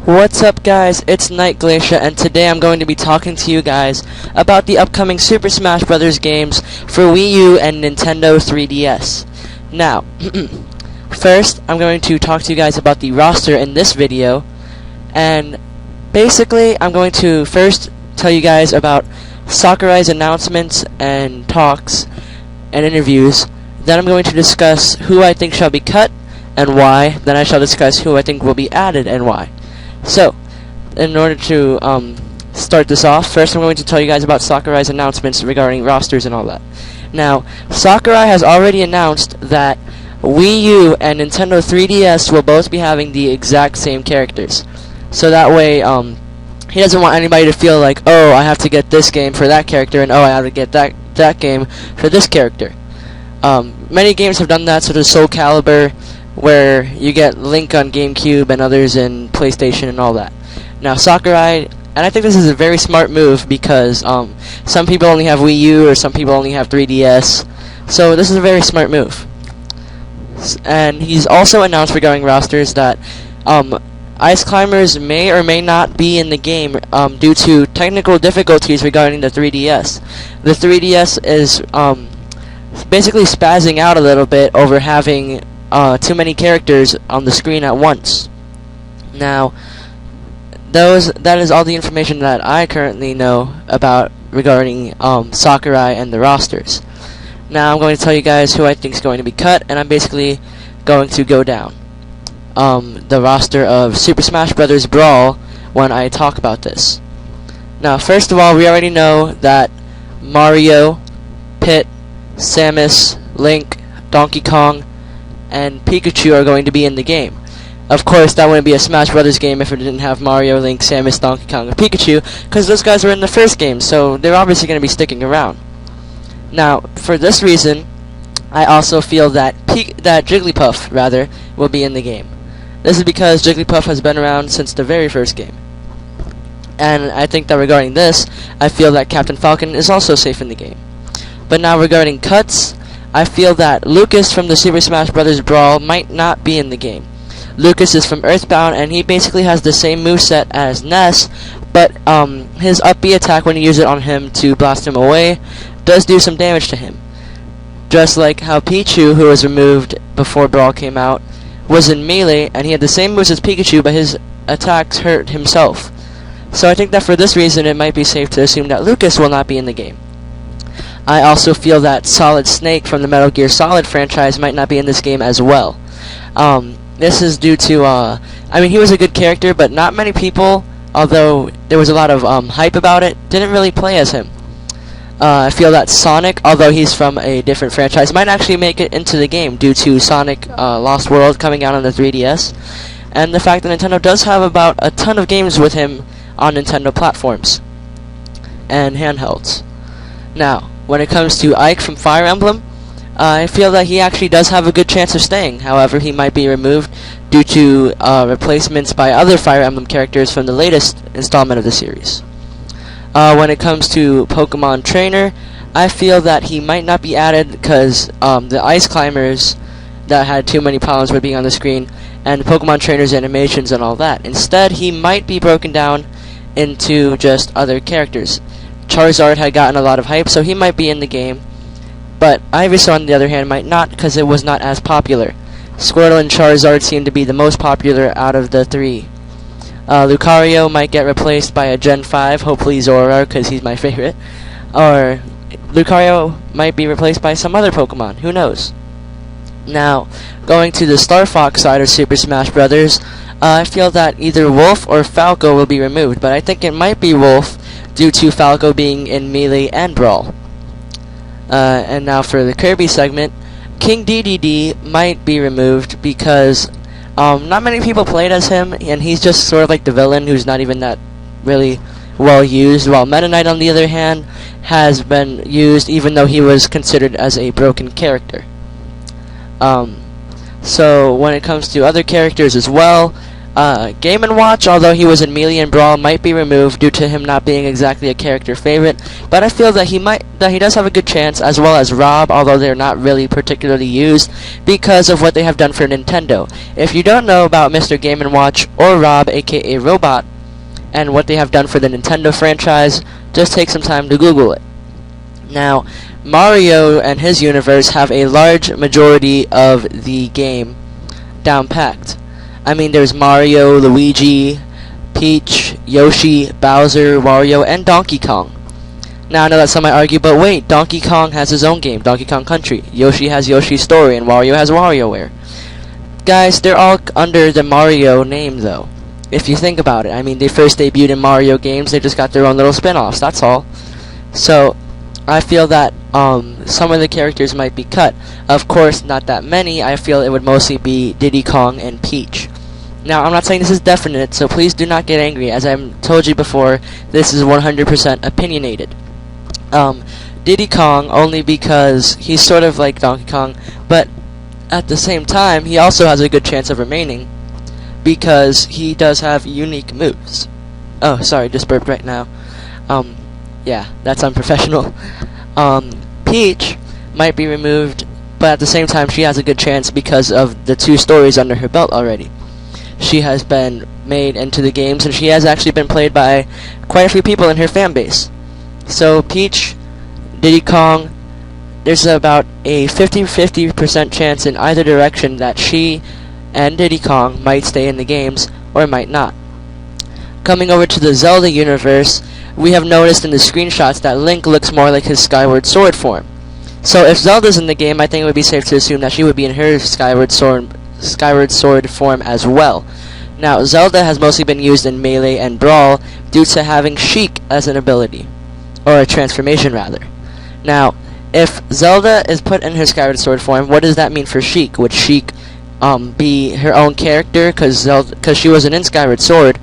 What's up, guys? It's Night Glacier, and today I'm going to be talking to you guys about the upcoming Super Smash Bros. Games for Wii U and Nintendo 3DS. Now, first, I'm going to talk to you guys about the roster in this video, and basically, I'm going to first tell you guys about Sakurai's announcements and talks and interviews. Then I'm going to discuss who I think shall be cut and why. Then I shall discuss who I think will be added and why. So, in order to start this off, first I'm going to tell you guys about Sakurai's announcements regarding rosters and all that. Now, Sakurai has already announced that Wii U and Nintendo 3DS will both be having the exact same characters. So that way, he doesn't want anybody to feel like, oh, I have to get this game for that character, and oh, I have to get that game for this character. Many games have done that, such as Soul Calibur, where you get Link on GameCube and others in PlayStation and all that. Now, Sakurai, and I think this is a very smart move because some people only have Wii U or some people only have 3DS, so this is a very smart move. And he's also announced regarding rosters that Ice Climbers may or may not be in the game due to technical difficulties regarding the 3DS. The 3DS is basically spazzing out a little bit over having too many characters on the screen at once. Now, that is all the information that I currently know about regarding Sakurai and the rosters. Now I'm going to tell you guys who I think is going to be cut, and I'm basically going to go down the roster of Super Smash Bros. Brawl when I talk about this. Now, first of all, we already know that Mario, Pit, Samus, Link, Donkey Kong, and Pikachu are going to be in the game. Of course, that wouldn't be a Smash Brothers game if it didn't have Mario, Link, Samus, Donkey Kong, and Pikachu, because those guys were in the first game, so they're obviously going to be sticking around. Now, for this reason, I also feel that Jigglypuff, will be in the game. This is because Jigglypuff has been around since the very first game. And I think that regarding this, I feel that Captain Falcon is also safe in the game. But now regarding cuts, I feel that Lucas from the Super Smash Bros. Brawl might not be in the game. Lucas is from Earthbound, and he basically has the same moveset as Ness, but his up B attack, when you use it on him to blast him away, does do some damage to him. Just like how Pichu, who was removed before Brawl came out, was in Melee, and he had the same moves as Pikachu, but his attacks hurt himself. So I think that for this reason, it might be safe to assume that Lucas will not be in the game. I also feel that Solid Snake from the Metal Gear Solid franchise might not be in this game as well. This is due to, he was a good character, but not many people, although there was a lot of hype about it, didn't really play as him. I feel that Sonic, although he's from a different franchise, might actually make it into the game due to Sonic Lost World coming out on the 3DS, and the fact that Nintendo does have about a ton of games with him on Nintendo platforms and handhelds. Now, when it comes to Ike from Fire Emblem, I feel that he actually does have a good chance of staying. However, he might be removed due to replacements by other Fire Emblem characters from the latest installment of the series. When it comes to Pokemon Trainer, I feel that he might not be added because the Ice Climbers that had too many problems with being on the screen, and Pokemon Trainer's animations and all that. Instead, he might be broken down into just other characters. Charizard had gotten a lot of hype, so he might be in the game, but Ivysaur, on the other hand, might not because it was not as popular. Squirtle and Charizard seem to be the most popular out of the three. Lucario might get replaced by a Gen 5, hopefully Zoroark, because he's my favorite. Or Lucario might be replaced by some other Pokemon, who knows. Now, going to the Star Fox side of Super Smash Bros., I feel that either Wolf or Falco will be removed, but I think it might be Wolf due to Falco being in Melee and Brawl. And now for the Kirby segment, King Dedede might be removed because not many people played as him, and he's just sort of like the villain who's not even that really well used, while Meta Knight, on the other hand, has been used even though he was considered as a broken character. So when it comes to other characters as well, Game & Watch, although he was in Melee and Brawl, might be removed due to him not being exactly a character favorite, but I feel that he does have a good chance, as well as Rob, although they're not really particularly used because of what they have done for Nintendo. If you don't know about Mr. Game & Watch or Rob, aka Robot, and what they have done for the Nintendo franchise, just take some time to Google it. Now, Mario and his universe have a large majority of the game down-packed. I mean, there's Mario, Luigi, Peach, Yoshi, Bowser, Wario, and Donkey Kong. Now, I know that some might argue, but wait, Donkey Kong has his own game, Donkey Kong Country. Yoshi has Yoshi's Story, and Wario has WarioWare. Guys, they're all under the Mario name, though. If you think about it, I mean, they first debuted in Mario games, they just got their own little spin-offs, that's all. So, I feel that some of the characters might be cut. Of course, not that many. I feel it would mostly be Diddy Kong and Peach. Now, I'm not saying this is definite, so please do not get angry. As I told you before, this is 100% opinionated. Diddy Kong only because he's sort of like Donkey Kong, but at the same time, he also has a good chance of remaining because he does have unique moves. Oh, sorry, just burped right now. Yeah, that's unprofessional. Peach might be removed, but at the same time, she has a good chance because of the 2 stories under her belt already. She has been made into the games, and she has actually been played by quite a few people in her fan base. So, Peach, Diddy Kong, there's about a 50% chance in either direction that she and Diddy Kong might stay in the games, or might not. Coming over to the Zelda universe, we have noticed in the screenshots that Link looks more like his Skyward Sword form. So if Zelda's in the game, I think it would be safe to assume that she would be in her Skyward Sword form as well. Now, Zelda has mostly been used in Melee and Brawl due to having Sheik as an ability, or a transformation rather. Now, if Zelda is put in her Skyward Sword form, what does that mean for Sheik? Would Sheik be her own character because she wasn't in Skyward Sword?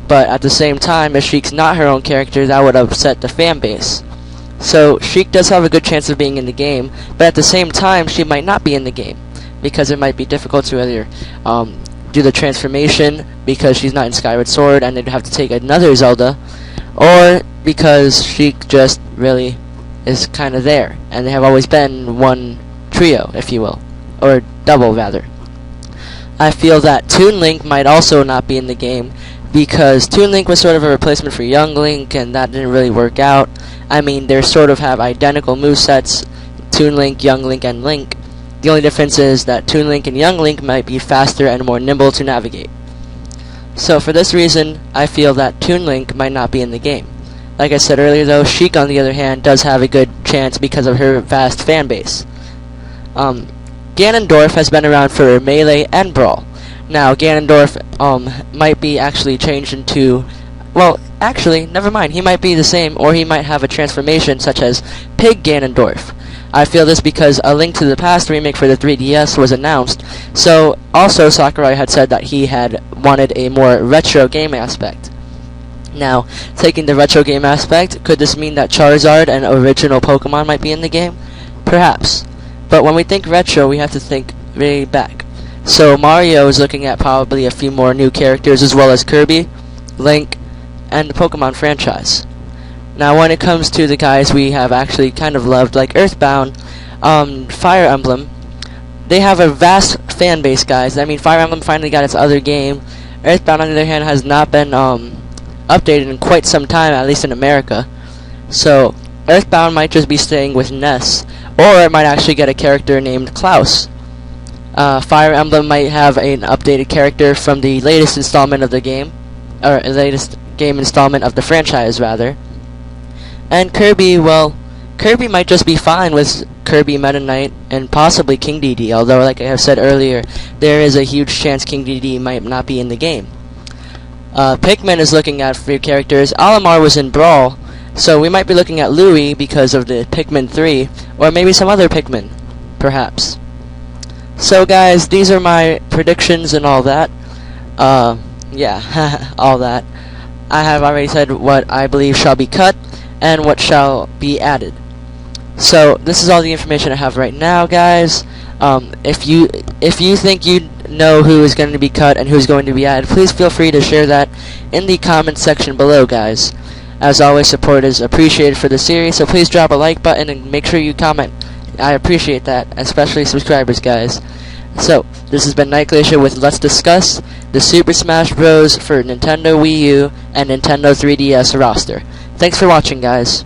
But at the same time, if Sheik's not her own character, that would upset the fan base. So Sheik does have a good chance of being in the game, but at the same time, she might not be in the game because it might be difficult to either do the transformation because she's not in Skyward Sword and they'd have to take another Zelda, or because Sheik just really is kind of there, and they have always been one trio, if you will, or double rather. I feel that Toon Link might also not be in the game because Toon Link was sort of a replacement for Young Link, and that didn't really work out. I mean, they sort of have identical movesets, Toon Link, Young Link, and Link. The only difference is that Toon Link and Young Link might be faster and more nimble to navigate. So for this reason, I feel that Toon Link might not be in the game. Like I said earlier though, Sheik on the other hand does have a good chance because of her vast fan base. Ganondorf has been around for Melee and Brawl. Now, Ganondorf might be actually changed into... Well, actually, never mind. He might be the same, or he might have a transformation such as Pig Ganondorf. I feel this because A Link to the Past remake for the 3DS was announced. So, also Sakurai had said that he had wanted a more retro game aspect. Now, taking the retro game aspect, could this mean that Charizard and original Pokemon might be in the game? Perhaps. But when we think retro, we have to think way back. So Mario is looking at probably a few more new characters as well as Kirby, Link, and the Pokemon franchise. Now when it comes to the guys we have actually kind of loved, like Earthbound, Fire Emblem, they have a vast fan base, guys. I mean, Fire Emblem finally got its other game. Earthbound, on the other hand, has not been updated in quite some time, at least in America. So Earthbound might just be staying with Ness, or it might actually get a character named Klaus. Fire Emblem might have an updated character from the latest installment of the game, or latest game installment of the franchise, rather. And Kirby, well, Kirby might just be fine with Kirby Meta Knight and possibly King Dedede, although, like I have said earlier, there is a huge chance King Dedede might not be in the game. Pikmin is looking at few characters. Olimar was in Brawl, so we might be looking at Louie because of the Pikmin 3, or maybe some other Pikmin, perhaps. So guys, these are my predictions and all that. Yeah, all that. I have already said what I believe shall be cut and what shall be added. So this is all the information I have right now, guys. If you think you know who is going to be cut and who's going to be added, please feel free to share that in the comment section below, guys. As always, support is appreciated for the series, so please drop a like button and make sure you comment. I appreciate that, especially subscribers, guys. So, this has been Night Glacier with Let's Discuss the Super Smash Bros. For Nintendo Wii U and Nintendo 3DS roster. Thanks for watching, guys.